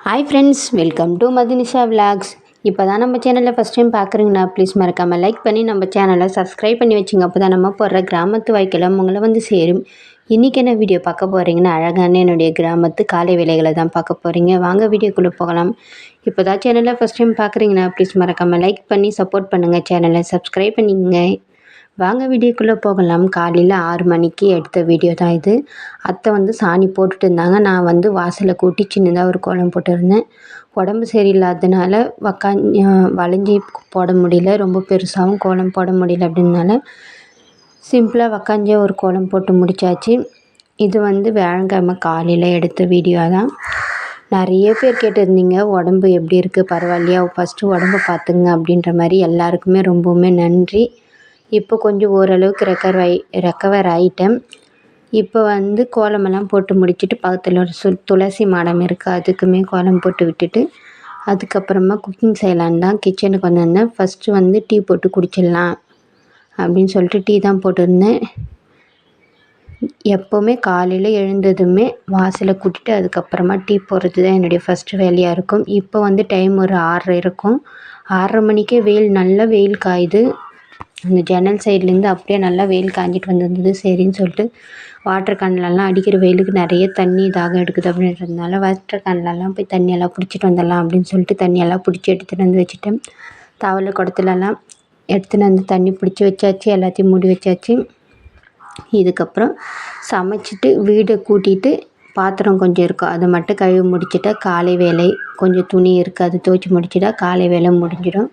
Hi friends, welcome to Madhunisha vlogs. இப்போ தான் நம்ம சேனலில் ஃபஸ்ட் டைம் பார்க்குறீங்கன்னா ப்ளீஸ் மறக்காமல் லைக் பண்ணி நம்ம சேனலை சப்ஸ்கிரைப் பண்ணி வச்சுங்க. அப்போ தான் நம்ம போடுற கிராமத்து வாய்க்கெல்லாம் உங்களை வந்து சேரும். இன்றைக்கி என்ன வீடியோ பார்க்க போகிறீங்கன்னா, அழகான என்னுடைய கிராமத்து காலை வேலைகளை தான் பார்க்க போகிறீங்க. வாங்க வீடியோக்குள்ளே போகலாம். இப்போ தான் சேனலில் ஃபஸ்ட் டைம் பார்க்குறீங்கன்னா ப்ளீஸ் மறக்காமல் லைக் பண்ணி சப்போர்ட் பண்ணுங்கள், சேனலை சப்ஸ்கிரைப் பண்ணிங்க. வாங்க வீடியோக்குள்ளே போகலாம். காலையில் 6 மணிக்கு எடுத்த வீடியோ தான் இது. அத்தை வந்து சாணி போட்டுட்டு இருந்தாங்க. நான் வந்து வாசலை கூட்டி சின்னதாக ஒரு கோலம் போட்டிருந்தேன். உடம்பு சரியில்லாததுனால வளைஞ்சி போட முடியல, ரொம்ப பெருசாகவும் கோலம் போட முடியல. அப்படின்னால சிம்பிளாக உக்காஞ்சே ஒரு கோலம் போட்டு முடித்தாச்சு. இது வந்து வியாழக்கிழமை காலையில் எடுத்த வீடியோ தான். நிறைய பேர் கேட்டிருந்தீங்க, உடம்பு எப்படி இருக்குது, பரவாயில்லையா, ஃபஸ்ட்டு உடம்பு பார்த்துங்க அப்படின்ற மாதிரி. எல்லாருக்குமே ரொம்பவுமே நன்றி. இப்போ கொஞ்சம் ஓரளவுக்கு ரெக்கவர் ஆகிட்டேன். இப்போ வந்து கோலமெல்லாம் போட்டு முடிச்சுட்டு பக்கத்தில் ஒரு துளசி மாடம் இருக்குது, அதுக்குமே கோலம் போட்டு விட்டுட்டு அதுக்கப்புறமா குக்கிங் செய்யலான்னு தான் கிச்சனுக்கு வந்திருந்தேன். ஃபஸ்ட்டு வந்து டீ போட்டு குடிச்சிடலாம் அப்படின்னு சொல்லிட்டு டீ தான் போட்டிருந்தேன். எப்போவுமே காலையில் எழுந்ததுமே வாசலை கூட்டிட்டு அதுக்கப்புறமா டீ போடுறது தான் என்னுடைய ஃபஸ்ட்டு வேலையாக இருக்கும். இப்போ வந்து டைம் ஒரு 6:30 இருக்கும். 6:30 மணிக்கே நல்ல வெயில் காயுது. அந்த ஜன்னல் சைட்லேருந்து அப்படியே நல்லா வெயில் காஞ்சிட்டு வந்திருந்தது. சரின்னு சொல்லிட்டு வாட்டர் கேன்லலாம் அடிக்கிற வெயிலுக்கு நிறைய தண்ணி தாகம் எடுக்குது அப்படின்றதுனால வாட்டர் கேன்லலாம் போய் தண்ணியெல்லாம் பிடிச்சிட்டு வந்துடலாம் அப்படின்னு சொல்லிட்டு தண்ணியெல்லாம் பிடிச்சி எடுத்துகிட்டு வந்து வச்சுட்டேன். தவளை குடத்துலலாம் எடுத்துகிட்டு வந்து தண்ணி பிடிச்சி வச்சாச்சு, எல்லாத்தையும் மூடி வச்சாச்சு. இதுக்கப்புறம் சமைச்சிட்டு வீடை கூட்டிகிட்டு பாத்திரம் கொஞ்சம் இருக்கும், அதை மட்டும் கழுவி முடிச்சுட்டா காலை வேலை. கொஞ்சம் துணி இருக்குது, அது துவைச்சி முடிச்சுட்டா காலை வேலை முடிஞ்சிடும்.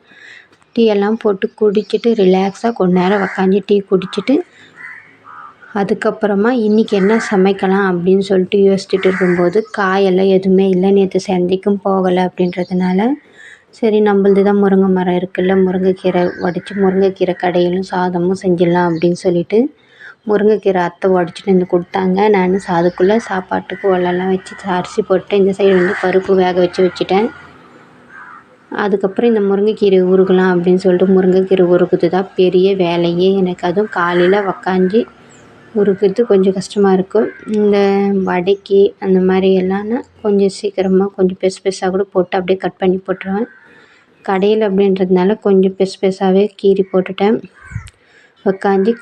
டீ எல்லாம் போட்டு குடிச்சிட்டு ரிலாக்ஸாக கொஞ்ச நேரம் உக்காந்து டீ குடிச்சிட்டு அதுக்கப்புறமா இன்றைக்கி என்ன சமைக்கலாம் அப்படின்னு சொல்லிட்டு யோசிச்சுட்டு இருக்கும்போது காயெல்லாம் எதுவுமே இல்லை. நேற்று சந்தைக்கும் போகலை அப்படின்றதுனால சரி, நம்மளது தான் முருங்கை மரம் இருக்குல்ல, முருங்கைக்கீரை உடச்சி முருங்கைக்கீரை கடையிலும் சாதமும் செஞ்சிடலாம் அப்படின்னு சொல்லிட்டு முருங்கைக்கீரை அத்தை உடச்சிட்டு வந்து கொடுத்தாங்க. நான் அதுக்குள்ளே சாப்பாட்டுக்கு ஒலெல்லாம் வச்சு அரிசி போட்டு இந்த சைடு வந்து பருப்பு வேக வச்சுட்டேன். அதுக்கப்புறம் இந்த முருங்கைக்கீரை உருகலாம் அப்படின்னு சொல்லிட்டு முருங்கைக்கீரை உருகுது தான் பெரிய வேலையே எனக்கு. அதுவும் காலையில் உக்காஞ்சி உருகுறது கொஞ்சம் கஷ்டமாக இருக்கும். இந்த வடைக்கு அந்த மாதிரி எல்லாம்னா கொஞ்சம் சீக்கிரமாக கொஞ்சம் பெருசாக கூட போட்டு அப்படியே கட் பண்ணி போட்டுருவேன். கடையில் அப்படின்றதுனால கொஞ்சம் பெருசாகவே கீறி போட்டுட்டேன்.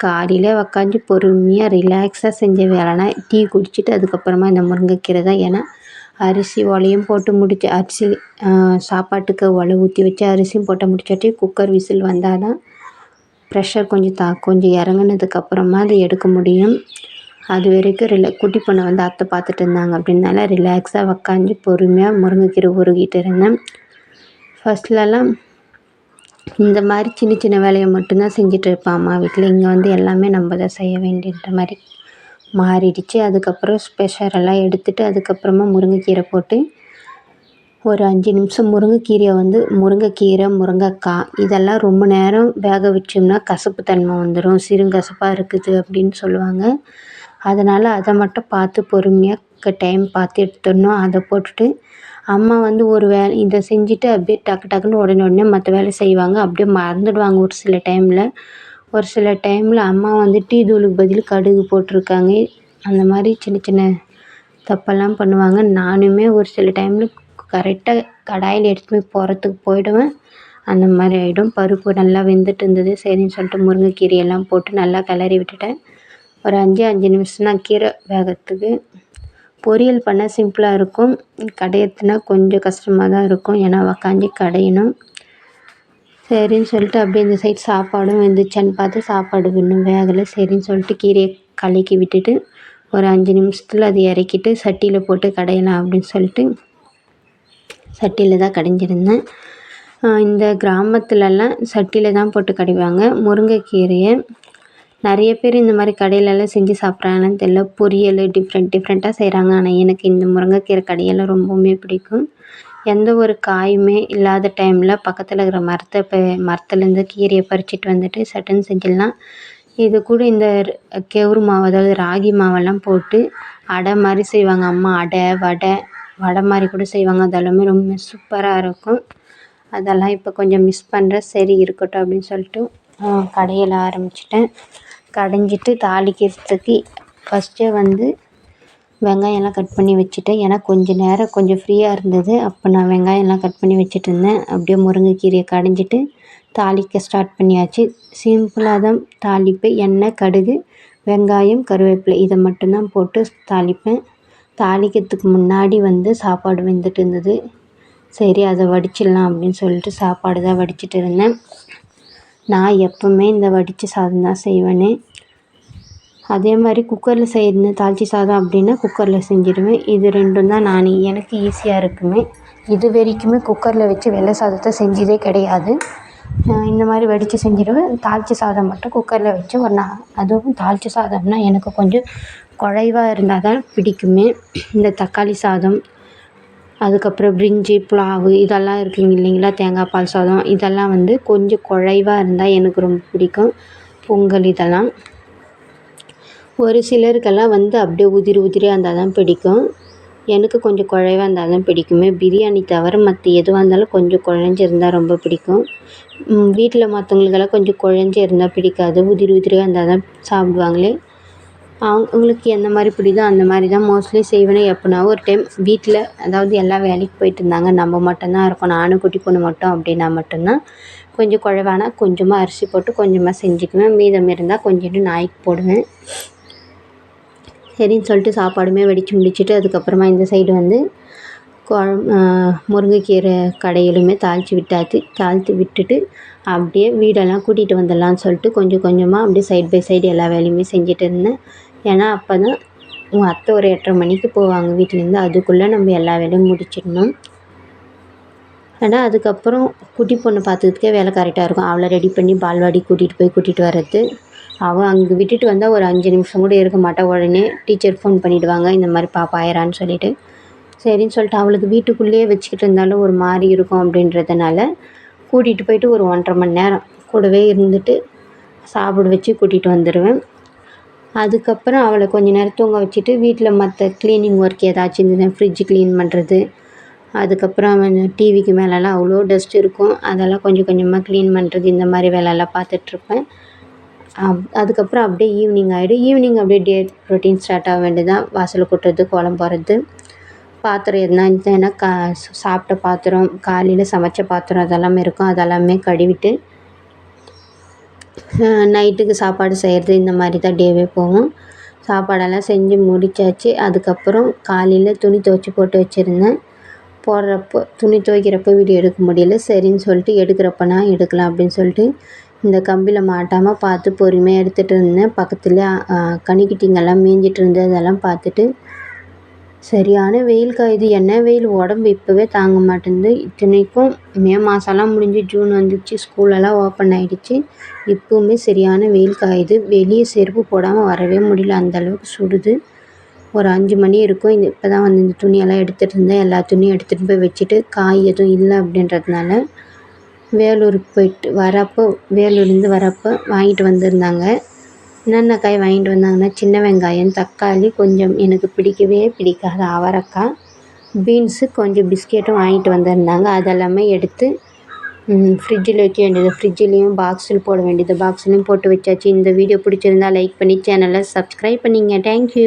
காலையில் உக்காஞ்சி பொறுமையாக ரிலாக்ஸாக செஞ்ச வேலைனா டீ குடிச்சிட்டு அதுக்கப்புறமா இந்த முருங்கைக்கீரை தான். ஏன்னா அரிசி ஒலையும் போட்டு முடிச்சு அரிசி சாப்பாட்டுக்கு ஒலை ஊற்றி வச்சு அரிசியும் போட்டு முடிச்சாட்டி குக்கர் விசில் வந்தால் தான் ப்ரெஷர் கொஞ்சம் இறங்குனதுக்கப்புறமா அதை எடுக்க முடியும். அது வரைக்கும் குட்டி பொண்ணை வந்து அத்தை பார்த்துட்டு இருந்தாங்க அப்படின்னால ரிலாக்ஸாக உக்காஞ்சி பொறுமையாக முருங்கைக்கீரை உருகிட்டு இருந்தேன். ஃபஸ்ட்லலாம் இந்த மாதிரி சின்ன சின்ன வேலையை மட்டும்தான் செஞ்சுட்டு இருப்பேன் அம்மா வீட்டில். இங்கே வந்து எல்லாமே நம்ம தான் செய்ய வேண்டின்ற மாதிரி மாறிடுச்சு. அதுக்கப்புறம் ஸ்பெஷரெல்லாம் எடுத்துகிட்டு அதுக்கப்புறமா முருங்கைக்கீரை போட்டு ஒரு 5 நிமிஷம் முருங்கைக்கீரையை வந்து முருங்கைக்காய் இதெல்லாம் ரொம்ப நேரம் வேக வச்சோம்னா கசப்பு தன்மை வந்துடும், சிறுங்கசப்பாக இருக்குது அப்படின்னு சொல்லுவாங்க. அதனால் அதை மட்டும் பார்த்து பொறுமையாக டைம் பார்த்து எடுத்துடணும். அதை போட்டுட்டு அம்மா வந்து ஒரு வேலை இதை செஞ்சுட்டு அப்படியே டக்குன்னு உடனே மற்ற வேலை செய்வாங்க. அப்படியே மறந்துடுவாங்க ஒரு சில டைமில் அம்மா வந்து டீ தூளுக்கு பதில் கடுகு போட்டிருக்காங்க. அந்த மாதிரி சின்ன சின்ன தப்பெல்லாம் பண்ணுவாங்க. நானுமே ஒரு சில டைமில் கரெக்டாக கடாயில் எடுத்துகிட்டு போய் போயிடுவேன். அந்த மாதிரி ஆகிடும். பருப்பு நல்லா வெந்துட்டு இருந்தது. சரின்னு சொல்லிட்டு முருங்கைக்கீரையெல்லாம் போட்டு நல்லா கிளறி விட்டுட்டேன். ஒரு 5 நிமிஷம் தான் கீரை வேகிறதுக்கு. பொரியல் பண்ணால் சிம்பிளாக இருக்கும், கடையிறதுனா கொஞ்சம் கஷ்டமாக தான் இருக்கும். ஏன்னா உக்காஞ்சி கடையணும். சரின்னு சொல்லிட்டு அப்படியே இந்த சைடு சாப்பாடும் வெந்துச்சான்னு பார்த்து சாப்பாடு இன்னும் வேகலை. சரின்னு சொல்லிட்டு கீரையை கலக்கி விட்டுட்டு ஒரு 5 நிமிஷத்தில் அதை இறக்கிட்டு சட்டியில் போட்டு கடையலாம் அப்படின்னு சொல்லிட்டு சட்டியில் தான் கடைஞ்சிருந்தேன். இந்த கிராமத்துலலாம் சட்டியில் தான் போட்டு கடைவாங்க முருங்கைக்கீரையை. நிறைய பேர் இந்த மாதிரி கடையிலலாம் செஞ்சு சாப்பிட்றாங்கன்னு தெரியல. பொரியல் டிஃப்ரெண்ட்டாக செய்கிறாங்க. ஆனால் எனக்கு இந்த முருங்கைக்கீரை கடையெல்லாம் ரொம்பவுமே பிடிக்கும். எந்த ஒரு காயுமே இல்லாத டைமில் பக்கத்தில் இருக்கிற மரத்துலேருந்து கீரையை பறிச்சிட்டு வந்துட்டு சட்டுன்னு செஞ்சிடலாம். இது கூட இந்த கெவுரு மாவு, அதாவது ராகி மாவெல்லாம் போட்டு அடை மாதிரி செய்வாங்க அம்மா. வடை மாதிரி கூட செய்வாங்க. அதெல்லாமே ரொம்ப சூப்பராக இருக்கும். அதெல்லாம் இப்போ கொஞ்சம் மிஸ் பண்ணுறேன். சரி இருக்கட்டும் அப்படின்னு சொல்லிட்டு கடையில் ஆரம்பிச்சிட்டேன். கடைஞ்சிட்டு தாளிக்கிறதுக்கு ஃபஸ்ட்டே வந்து வெங்காயம்லாம் கட் பண்ணி வச்சுட்டேன். ஏன்னா கொஞ்சம் நேரம் கொஞ்சம் ஃப்ரீயாக இருந்தது. அப்போ நான் வெங்காயம்லாம் கட் பண்ணி வச்சுட்டு இருந்தேன். அப்படியே முருங்கைக்கீரையை கடைஞ்சிட்டு தாளிக்க ஸ்டார்ட் பண்ணியாச்சு. சிம்பிளாக தான் தாளிப்பு. எண்ணெய், கடுகு, வெங்காயம், கருவேப்பிலை இதை மட்டும்தான் போட்டு தாளிப்பேன். தாளிக்கிறதுக்கு முன்னாடி சாப்பாடு வெந்துட்டு இருந்தது. சரி அதை வடிச்சிடலாம் அப்படின்னு சொல்லிட்டு சாப்பாடு தான் வடிச்சிட்டு இருந்தேன். நான் எப்போவுமே இந்த வடித்த சாதம் தான் செய்வேனே. அதே மாதிரி குக்கரில் செய்யணும் தாளிச்சி சாதம் அப்படின்னா குக்கரில் செஞ்சுடுவேன். இது ரெண்டும் தான் எனக்கு ஈஸியாக இருக்குமே. இது வரைக்குமே குக்கரில் வச்சு வெள்ளை சாதத்தை செஞ்சதே கிடையாது. இந்த மாதிரி வடித்து செஞ்சுடுவேன். தாளித்த சாதம் மட்டும் குக்கரில் வச்சு அதுவும் தாளித்த சாதம்னா எனக்கு கொஞ்சம் குழைவாக இருந்தால் தான் பிடிக்குமே. இந்த தக்காளி சாதம், அதுக்கப்புறம் பிரிஞ்சி, புலாவு இதெல்லாம் இருக்குங்க இல்லைங்களா, தேங்காய் பால் சாதம் இதெல்லாம் கொஞ்சம் குழைவாக இருந்தால் எனக்கு ரொம்ப பிடிக்கும். பொங்கல் இதெல்லாம் ஒரு சிலருக்கெல்லாம் அப்படியே உதிரி உதிரியாக இருந்தால் தான் பிடிக்கும். எனக்கு கொஞ்சம் குழைவாக இருந்தால் தான் பிடிக்குமே. பிரியாணி தவிர மற்ற எதுவாக இருந்தாலும் கொஞ்சம் குழஞ்சி இருந்தால் ரொம்ப பிடிக்கும். வீட்டில் மற்றவங்களுக்கெல்லாம் கொஞ்சம் குழஞ்சி இருந்தால் பிடிக்காது. உதிரி உதிரியாக இருந்தால் தான் சாப்பிடுவாங்களே. அவங்களுக்கு எந்த மாதிரி பிடிக்குதோ அந்த மாதிரி தான் மோஸ்ட்லி செய்வேனே. எப்போனா ஒரு டைம் வீட்டில் அதாவது எல்லாம் வேலைக்கு போயிட்டு இருந்தாங்க, நம்ம மட்டும்தான் இருக்கோம், நானும் குட்டி பொண்ணு மட்டும் அப்படின்னா மட்டும்தான் கொஞ்சம் குழைவானா கொஞ்சமாக அரிசி போட்டு கொஞ்சமாக செஞ்சுக்குவேன். மீதம் இருந்தால் கொஞ்சோண்டு நாய்க்கு போடுவேன். சரின்னு சொல்லிட்டு சாப்பாடுமே வடித்து முடிச்சுட்டு அதுக்கப்புறமா இந்த சைடு முருங்கைக்கீரை கடையிலுமே தாளித்து விட்டுட்டு அப்படியே வீடெல்லாம் கூட்டிகிட்டு வந்துடலான்னு சொல்லிட்டு கொஞ்சம் கொஞ்சமாக அப்படியே சைடு பை சைடு எல்லா வேலையுமே செஞ்சுட்டு இருந்தேன். ஏன்னா அப்போ தான் உங்கள் அத்தை ஒரு 8:30 மணிக்கு போவாங்க வீட்டிலேருந்து. அதுக்குள்ளே நம்ம எல்லா வேலையும் முடிச்சிடணும். ஏன்னா அதுக்கப்புறம் குட்டி பொண்ணு பார்த்துக்கிறதுக்கே வேலை கரெக்டாக இருக்கும். அவளை ரெடி பண்ணி பால்வாடி கூட்டிகிட்டு வர்றது. அவள் அங்கே விட்டுட்டு வந்தால் ஒரு 5 நிமிஷம் கூட இருக்க மாட்டாள். உடனே டீச்சர் ஃபோன் பண்ணிவிடுவாங்க, இந்த மாதிரி பாப்பா ஆயிரான்னு சொல்லிவிட்டு. சரின்னு சொல்லிட்டு அவளுக்கு வீட்டுக்குள்ளேயே வச்சுக்கிட்டு இருந்தாலும் ஒரு மாதிரி இருக்கும் அப்படின்றதுனால கூட்டிகிட்டு போயிட்டு ஒரு 1.5 மணி நேரம் கூடவே இருந்துட்டு சாப்பிட வச்சு கூட்டிகிட்டு வந்துடுவேன். அதுக்கப்புறம் அவளை கொஞ்சம் நேரம் தூங்க வச்சுட்டு வீட்டில் மற்ற க்ளீனிங் ஒர்க் ஏதாச்சும் இருந்ததுன்னா ஃப்ரிட்ஜ் க்ளீன் பண்ணுறது, அதுக்கப்புறம் டிவிக்கு மேலெலாம் அவ்வளோ டஸ்ட் இருக்கும், அதெல்லாம் கொஞ்சம் கொஞ்சமாக க்ளீன் பண்ணுறது, இந்த மாதிரி வேலையெல்லாம் பார்த்துட்ருப்பேன். அதுக்கப்புறம் அப்படியே ஈவினிங் ஆகிடும். ஈவினிங் அப்படியே டே ரொட்டீன் ஸ்டார்ட் ஆக வேண்டியதுதான். வாசல் கூட்டுறது, கோலம் போடுறது, பாத்திரம் எதுனா சாப்பிட்ட பாத்திரம், காலையில் சமைச்ச பாத்திரம் அதெல்லாமே இருக்கும், அதெல்லாமே கழுவிட்டு நைட்டுக்கு சாப்பாடு செய்கிறது, இந்த மாதிரி தான் டேவே போகும். சாப்பாடெல்லாம் செஞ்சு முடித்தாச்சு. அதுக்கப்புறம் காலையில் துணி துவைச்சி போட்டு வச்சுருந்தேன். துணி துவைக்கிறப்போ வீடியோ எடுக்க முடியல. சரின்னு சொல்லிட்டு எடுக்கிறப்பனா எடுக்கலாம் அப்படின்னு சொல்லிட்டு இந்த கம்பியில் மாட்டாமல் பார்த்து பொறுமையாக எடுத்துகிட்டு இருந்தேன். பக்கத்தில் கனிக்குட்டிங்கெல்லாம் மேய்ஞ்சிட்டு இருந்தது, அதெல்லாம் பார்த்துட்டு சரியான வெயில் காயுது. என்ன வெயில், உடம்பு இப்போவே தாங்க மாட்டேங்குது. இத்தனைக்கும் மே மாதம்லாம் முடிஞ்சு ஜூன் வந்துச்சு, ஸ்கூலெல்லாம் ஓப்பன் ஆகிடுச்சு. இப்போவுமே சரியான வெயில் காயுது. வெளியே செருப்பு போடாமல் வரவே முடியல, அந்தளவுக்கு சுடுது. ஒரு 5 மணி இருக்கும். இப்போ தான் இந்த துணியெல்லாம் எடுத்துகிட்டு இருந்தேன். எல்லா துணியும் எடுத்துகிட்டு போய் வச்சுட்டு காய் எதுவும் இல்லை அப்படின்றதுனால வேலூர்லேருந்து வரப்போ வாங்கிட்டு வந்திருந்தாங்க. என்னென்ன காய் வாங்கிட்டு வந்தாங்கன்னா சின்ன வெங்காயம், தக்காளி, கொஞ்சம் எனக்கு பிடிக்கவே பிடிக்காத அவரைக்காய், பீன்ஸு, கொஞ்சம் பிஸ்கெட்டும் வாங்கிட்டு வந்திருந்தாங்க. அதெல்லாமே எடுத்து ஃப்ரிட்ஜில் வைக்க வேண்டியது. ஃப்ரிட்ஜிலையும் பாக்ஸில் போட வேண்டியது. பாக்ஸ்லேயும் போட்டு வச்சாச்சு. இந்த வீடியோ பிடிச்சிருந்தா லைக் பண்ணி சேனலை சப்ஸ்கிரைப் பண்ணிங்க. தேங்க்யூ.